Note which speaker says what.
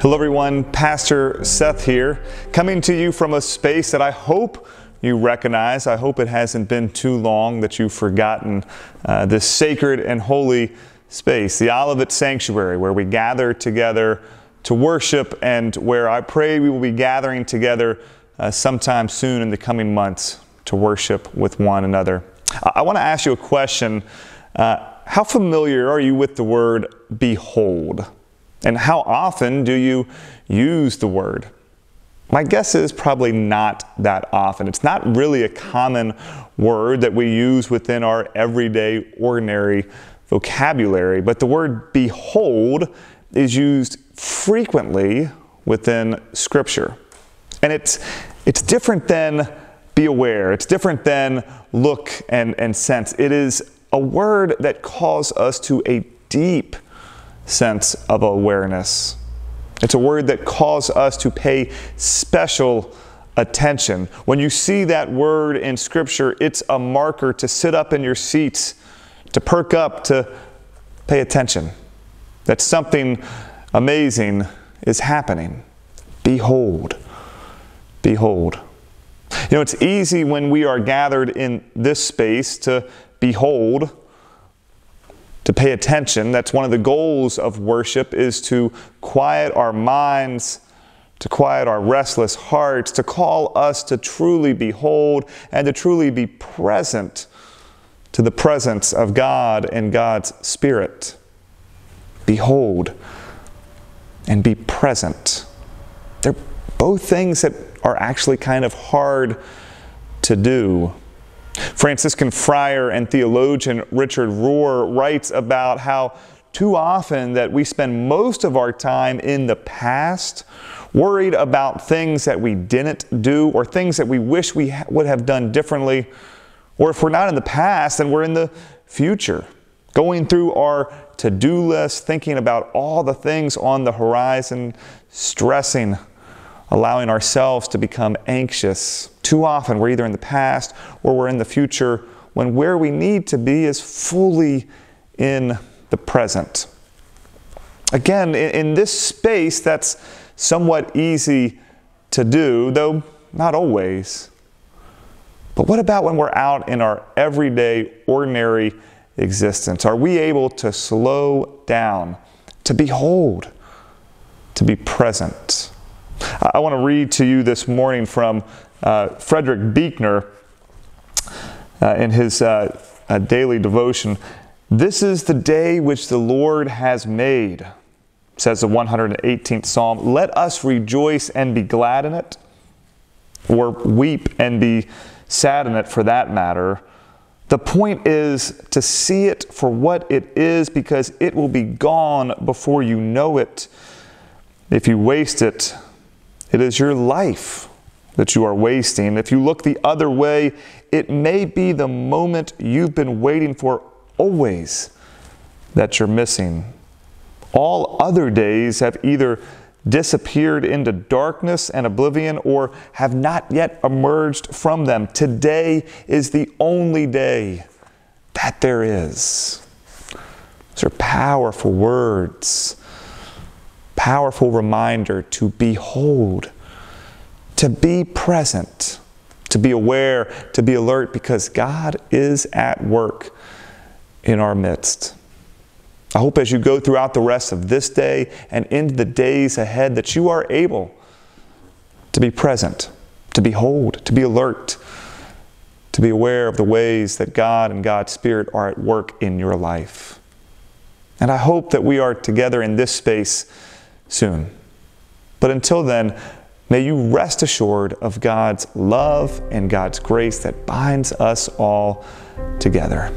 Speaker 1: Hello everyone, Pastor Seth here, coming to you from a space that I hope you recognize. I hope it hasn't been too long that you've forgotten this sacred and holy space, the Olivet Sanctuary, where we gather together to worship and where I pray we will be gathering together sometime soon in the coming months to worship with one another. I want to ask you a question. How familiar are you with the word behold? And how often do you use the word? My guess is probably not that often. It's not really a common word that we use within our everyday, ordinary vocabulary, but the word behold is used frequently within Scripture. And it's different than be aware. It's different than look and sense. It is a word that calls us to a deep sense of awareness. It's a word that calls us to pay special attention. When you see that word in Scripture, it's a marker to sit up in your seats, to perk up, to pay attention. That something amazing is happening. Behold. Behold. You know, it's easy when we are gathered in this space to behold, to pay attention. That's one of the goals of worship, is to quiet our minds, to quiet our restless hearts, to call us to truly behold and to truly be present to the presence of God and God's Spirit. Behold and be present. They're both things that are actually kind of hard to do. Franciscan friar and theologian Richard Rohr writes about how too often that we spend most of our time in the past worried about things that we didn't do or things that we wish we would have done differently. Or if we're not in the past, then we're in the future, going through our to-do list, thinking about all the things on the horizon, stressing, allowing ourselves to become anxious. Too often we're either in the past or we're in the future, when where we need to be is fully in the present. Again, in this space, that's somewhat easy to do, though not always. But what about when we're out in our everyday, ordinary existence? Are we able to slow down, to behold, to be present? I want to read to you this morning from Frederick Buechner in his daily devotion. "This is the day which the Lord has made," says the 118th Psalm. "Let us rejoice and be glad in it," or weep and be sad in it for that matter. The point is to see it for what it is, because it will be gone before you know it. If you waste it, it is your life that you are wasting. If you look the other way, it may be the moment you've been waiting for always that you're missing. All other days have either disappeared into darkness and oblivion or have not yet emerged from them. Today is the only day that there is. These are powerful words. Powerful reminder to behold, to be present, to be aware, to be alert, because God is at work in our midst. I hope as you go throughout the rest of this day and into the days ahead that you are able to be present, to behold, to be alert, to be aware of the ways that God and God's Spirit are at work in your life. And I hope that we are together in this space soon. But until then, may you rest assured of God's love and God's grace that binds us all together.